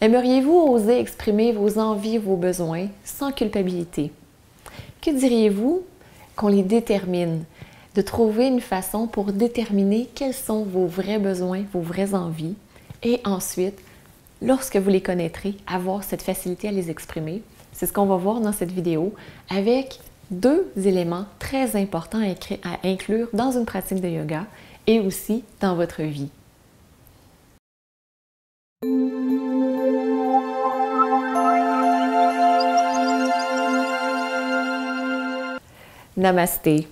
Aimeriez-vous oser exprimer vos envies, vos besoins sans culpabilité? Que diriez-vous qu'on les détermine? De trouver une façon pour déterminer quels sont vos vrais besoins, vos vraies envies, et ensuite, lorsque vous les connaîtrez, avoir cette facilité à les exprimer. C'est ce qu'on va voir dans cette vidéo avec deux éléments très importants à inclure dans une pratique de yoga et aussi dans votre vie. Namasté.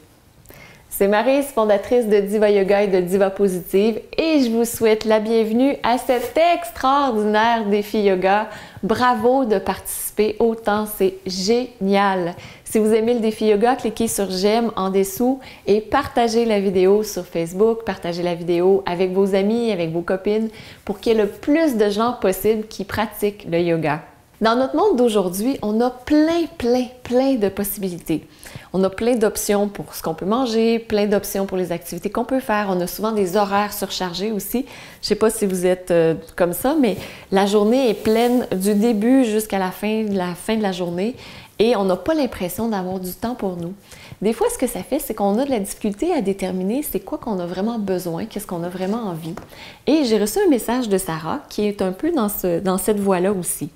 C'est Maryse, fondatrice de Diva Yoga et de Diva Positive, et je vous souhaite la bienvenue à cet extraordinaire défi yoga. Bravo de participer autant, c'est génial! Si vous aimez le défi yoga, cliquez sur j'aime en dessous et partagez la vidéo sur Facebook, partagez la vidéo avec vos amis, avec vos copines, pour qu'il y ait le plus de gens possible qui pratiquent le yoga. Dans notre monde d'aujourd'hui, on a plein de possibilités. On a plein d'options pour ce qu'on peut manger, plein d'options pour les activités qu'on peut faire. On a souvent des horaires surchargés aussi. Je ne sais pas si vous êtes comme ça, mais la journée est pleine du début jusqu'à la fin de la journée et on n'a pas l'impression d'avoir du temps pour nous. Des fois, ce que ça fait, c'est qu'on a de la difficulté à déterminer c'est quoi qu'on a vraiment besoin, qu'est-ce qu'on a vraiment envie. Et j'ai reçu un message de Sarah qui est un peu dans cette voie-là aussi.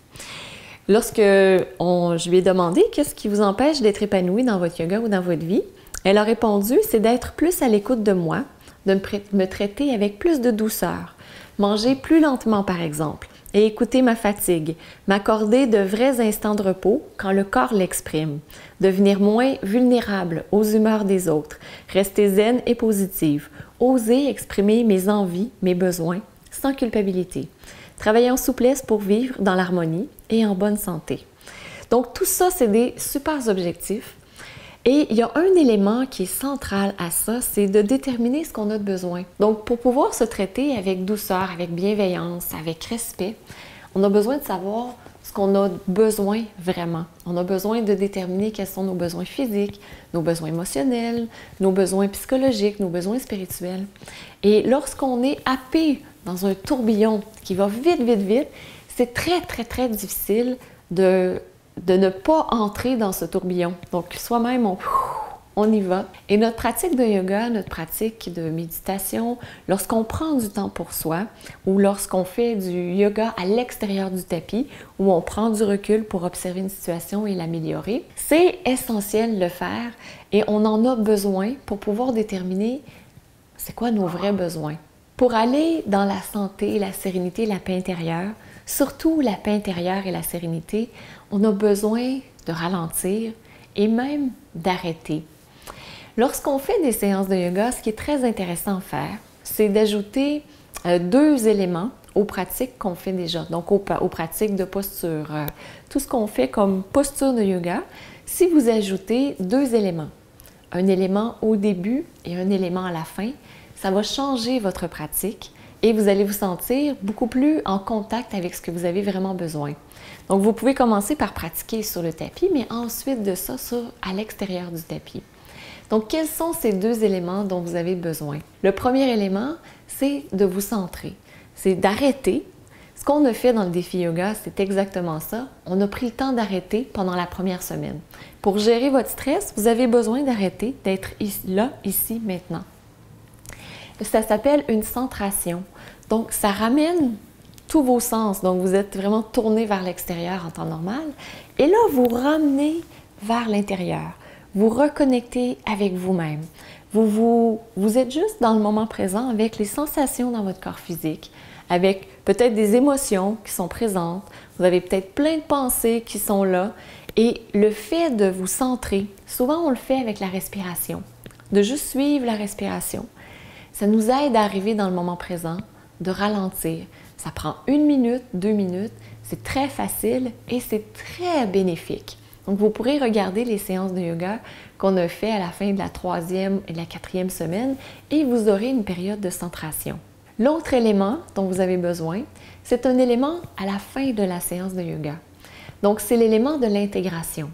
Lorsque je lui ai demandé qu'est-ce qui vous empêche d'être épanoui dans votre yoga ou dans votre vie, elle a répondu, c'est d'être plus à l'écoute de moi, de me traiter avec plus de douceur, manger plus lentement par exemple, et écouter ma fatigue, m'accorder de vrais instants de repos quand le corps l'exprime, devenir moins vulnérable aux humeurs des autres, rester zen et positive, oser exprimer mes envies, mes besoins, sans culpabilité. Travailler en souplesse pour vivre dans l'harmonie et en bonne santé. Donc tout ça, c'est des super objectifs. Et il y a un élément qui est central à ça, c'est de déterminer ce qu'on a de besoin. Donc pour pouvoir se traiter avec douceur, avec bienveillance, avec respect, on a besoin de savoir ce qu'on a besoin vraiment. On a besoin de déterminer quels sont nos besoins physiques, nos besoins émotionnels, nos besoins psychologiques, nos besoins spirituels. Et lorsqu'on est happé dans un tourbillon qui va vite, c'est très difficile de ne pas entrer dans ce tourbillon. Donc, soi-même, on y va. Et notre pratique de yoga, notre pratique de méditation, lorsqu'on prend du temps pour soi ou lorsqu'on fait du yoga à l'extérieur du tapis, où on prend du recul pour observer une situation et l'améliorer, c'est essentiel de le faire et on en a besoin pour pouvoir déterminer c'est quoi nos vrais besoins. Pour aller dans la santé, la sérénité, la paix intérieure, surtout la paix intérieure et la sérénité, on a besoin de ralentir et même d'arrêter. Lorsqu'on fait des séances de yoga, ce qui est très intéressant à faire, c'est d'ajouter deux éléments aux pratiques qu'on fait déjà, donc aux pratiques de posture. Tout ce qu'on fait comme posture de yoga, si vous ajoutez deux éléments, un élément au début et un élément à la fin, ça va changer votre pratique et vous allez vous sentir beaucoup plus en contact avec ce que vous avez vraiment besoin. Donc, vous pouvez commencer par pratiquer sur le tapis, mais ensuite de ça, à l'extérieur du tapis. Donc, quels sont ces deux éléments dont vous avez besoin? Le premier élément, c'est de vous centrer. C'est d'arrêter. Ce qu'on a fait dans le défi yoga, c'est exactement ça. On a pris le temps d'arrêter pendant la première semaine. Pour gérer votre stress, vous avez besoin d'arrêter, d'être là, ici, maintenant. Ça s'appelle une centration. Donc, ça ramène tous vos sens. Donc, vous êtes vraiment tourné vers l'extérieur en temps normal. Et là, vous ramenez vers l'intérieur. Vous reconnectez avec vous-même. Vous êtes juste dans le moment présent avec les sensations dans votre corps physique, avec peut-être des émotions qui sont présentes. Vous avez peut-être plein de pensées qui sont là. Et le fait de vous centrer, souvent on le fait avec la respiration, de juste suivre la respiration. Ça nous aide à arriver dans le moment présent, de ralentir. Ça prend 1 minute, 2 minutes, c'est très facile et c'est très bénéfique. Donc, vous pourrez regarder les séances de yoga qu'on a fait à la fin de la 3e et de la 4e semaine et vous aurez une période de centration. L'autre élément dont vous avez besoin, c'est un élément à la fin de la séance de yoga. Donc, c'est l'élément de l'intégration.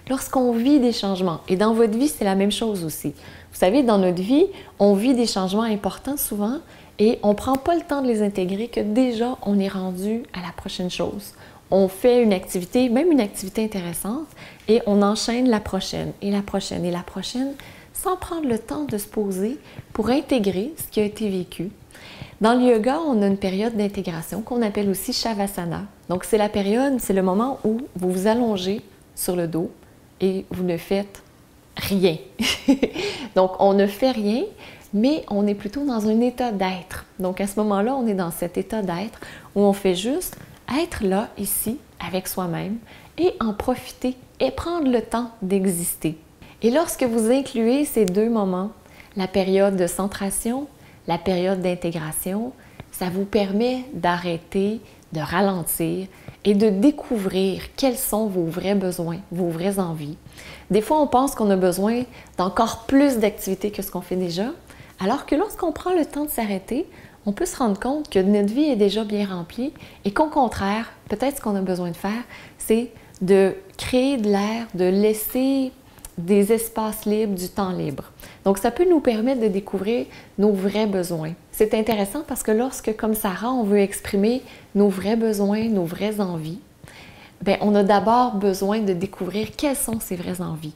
Lorsqu'on vit des changements, et dans votre vie, c'est la même chose aussi. Vous savez, dans notre vie, on vit des changements importants souvent et on ne prend pas le temps de les intégrer que déjà on est rendu à la prochaine chose. On fait une activité, même une activité intéressante, et on enchaîne la prochaine, et la prochaine, et la prochaine, sans prendre le temps de se poser pour intégrer ce qui a été vécu. Dans le yoga, on a une période d'intégration qu'on appelle aussi Shavasana. Donc, c'est la période, c'est le moment où vous vous allongez sur le dos et vous ne faites rien. Donc, on ne fait rien, mais on est plutôt dans un état d'être. Donc, à ce moment-là, on est dans cet état d'être où on fait juste être là, ici, avec soi-même et en profiter et prendre le temps d'exister. Et lorsque vous incluez ces deux moments, la période de centration, la période d'intégration, ça vous permet d'arrêter, de ralentir et de découvrir quels sont vos vrais besoins, vos vraies envies. Des fois, on pense qu'on a besoin d'encore plus d'activités que ce qu'on fait déjà, alors que lorsqu'on prend le temps de s'arrêter, on peut se rendre compte que notre vie est déjà bien remplie et qu'au contraire, peut-être ce qu'on a besoin de faire, c'est de créer de l'air, de laisser des espaces libres, du temps libre. Donc, ça peut nous permettre de découvrir nos vrais besoins. C'est intéressant parce que lorsque, comme Sarah, on veut exprimer nos vrais besoins, nos vraies envies, bien, on a d'abord besoin de découvrir quelles sont ces vraies envies.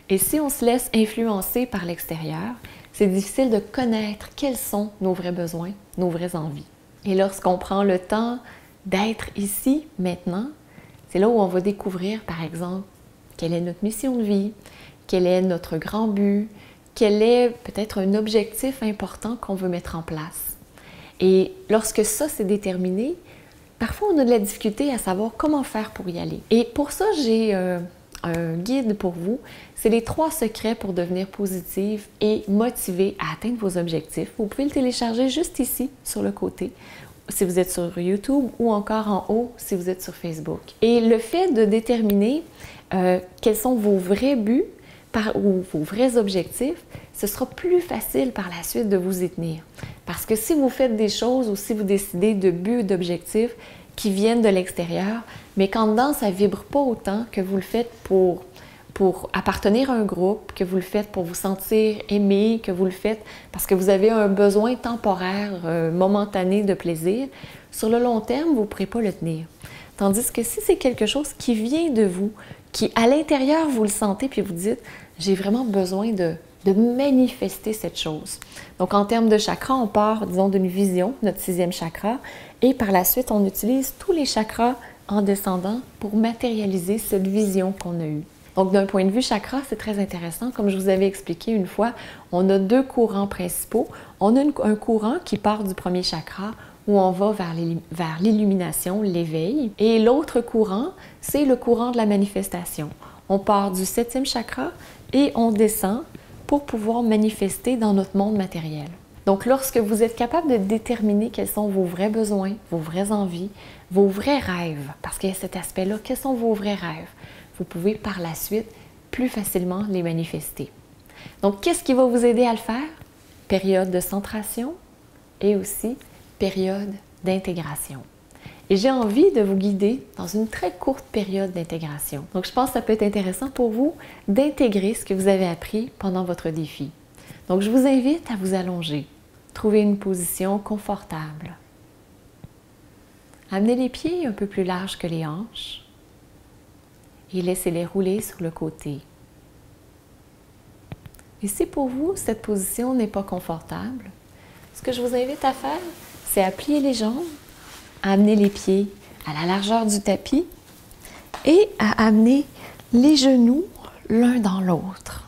Et si on se laisse influencer par l'extérieur, c'est difficile de connaître quels sont nos vrais besoins, nos vraies envies. Et lorsqu'on prend le temps d'être ici, maintenant, c'est là où on va découvrir, par exemple, quelle est notre mission de vie, quel est notre grand but, quel est peut-être un objectif important qu'on veut mettre en place. Et lorsque ça c'est déterminé, parfois on a de la difficulté à savoir comment faire pour y aller. Et pour ça, j'ai un guide pour vous. C'est les 3 secrets pour devenir positive et motivée à atteindre vos objectifs. Vous pouvez le télécharger juste ici, sur le côté, si vous êtes sur YouTube ou encore en haut si vous êtes sur Facebook. Et le fait de déterminer quels sont vos vrais buts ou vos vrais objectifs, ce sera plus facile par la suite de vous y tenir. Parce que si vous faites des choses ou si vous décidez de buts, d'objectifs qui viennent de l'extérieur, mais qu'en dedans, ça ne vibre pas autant que vous le faites pour appartenir à un groupe, que vous le faites pour vous sentir aimé, que vous le faites parce que vous avez un besoin temporaire, momentané de plaisir, sur le long terme, vous ne pourrez pas le tenir. Tandis que si c'est quelque chose qui vient de vous, qui à l'intérieur, vous le sentez, puis vous dites « j'ai vraiment besoin de manifester cette chose ». Donc, en termes de chakras, on part, disons, d'une vision, notre 6e chakra, et par la suite, on utilise tous les chakras en descendant pour matérialiser cette vision qu'on a eue. Donc, d'un point de vue chakra, c'est très intéressant. Comme je vous avais expliqué une fois, on a 2 courants principaux. On a un courant qui part du 1er chakra, où on va vers l'illumination, l'éveil. Et l'autre courant, c'est le courant de la manifestation. On part du 7e chakra et on descend pour pouvoir manifester dans notre monde matériel. Donc, lorsque vous êtes capable de déterminer quels sont vos vrais besoins, vos vraies envies, vos vrais rêves, parce qu'il y a cet aspect-là, quels sont vos vrais rêves, vous pouvez par la suite plus facilement les manifester. Donc, qu'est-ce qui va vous aider à le faire? Période de centration et aussi période d'intégration. Et j'ai envie de vous guider dans une très courte période d'intégration. Donc, je pense que ça peut être intéressant pour vous d'intégrer ce que vous avez appris pendant votre défi. Donc, je vous invite à vous allonger. Trouvez une position confortable. Amenez les pieds un peu plus larges que les hanches et laissez-les rouler sur le côté. Et si pour vous, cette position n'est pas confortable, ce que je vous invite à faire, c'est à plier les jambes, à amener les pieds à la largeur du tapis et à amener les genoux l'un dans l'autre.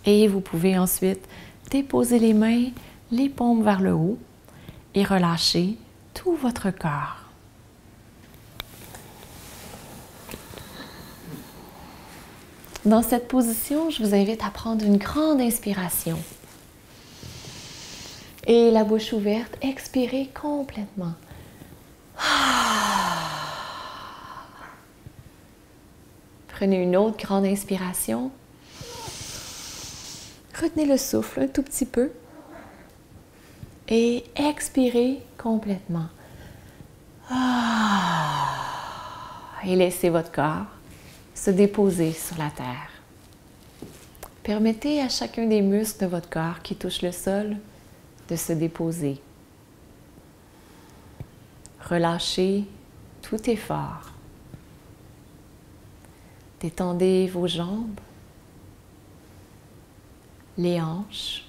Et vous pouvez ensuite déposer les mains, les paumes vers le haut et relâcher tout votre corps. Dans cette position, je vous invite à prendre une grande inspiration. Et la bouche ouverte, expirez complètement. Prenez une autre grande inspiration. Retenez le souffle un tout petit peu. Et expirez complètement. Et laissez votre corps se déposer sur la terre. Permettez à chacun des muscles de votre corps qui touchent le sol de se déposer. Relâchez tout effort. Détendez vos jambes, les hanches,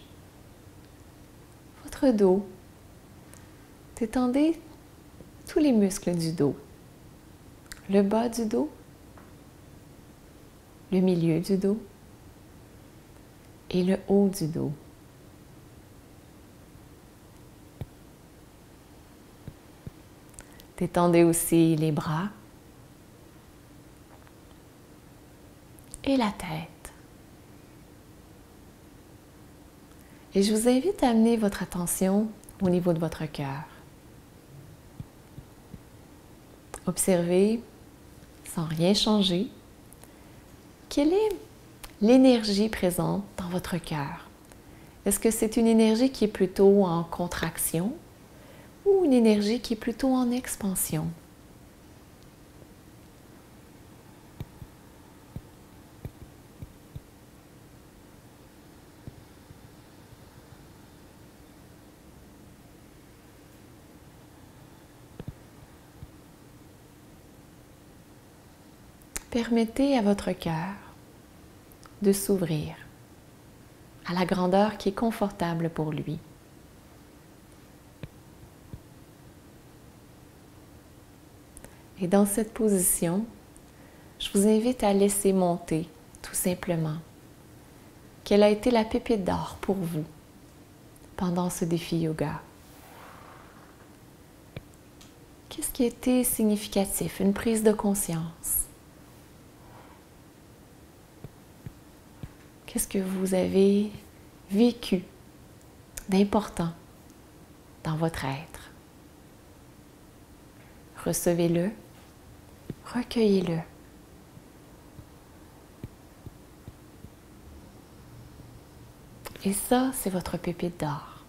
votre dos. Détendez tous les muscles du dos, le bas du dos, le milieu du dos et le haut du dos. Détendez aussi les bras et la tête. Et je vous invite à amener votre attention au niveau de votre cœur. Observez, sans rien changer, quelle est l'énergie présente dans votre cœur. Est-ce que c'est une énergie qui est plutôt en contraction ou une énergie qui est plutôt en expansion? Permettez à votre cœur de s'ouvrir à la grandeur qui est confortable pour lui. Et dans cette position, je vous invite à laisser monter tout simplement quelle a été la pépite d'or pour vous pendant ce défi yoga. Qu'est-ce qui a été significatif, une prise de conscience? Qu'est-ce que vous avez vécu d'important dans votre être? Recevez-le, recueillez-le. Et ça, c'est votre pépite d'or.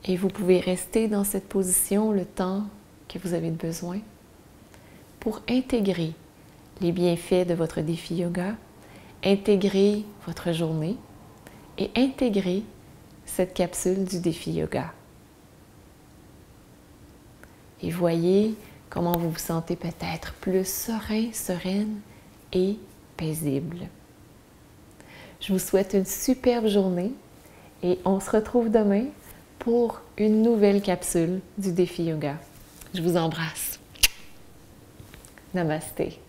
Et vous pouvez rester dans cette position le temps que vous avez besoin pour intégrer les bienfaits de votre défi yoga, intégrer votre journée et intégrer cette capsule du défi yoga. Et voyez comment vous vous sentez peut-être plus serein, sereine et paisible. Je vous souhaite une superbe journée et on se retrouve demain pour une nouvelle capsule du défi yoga. Je vous embrasse. Namasté.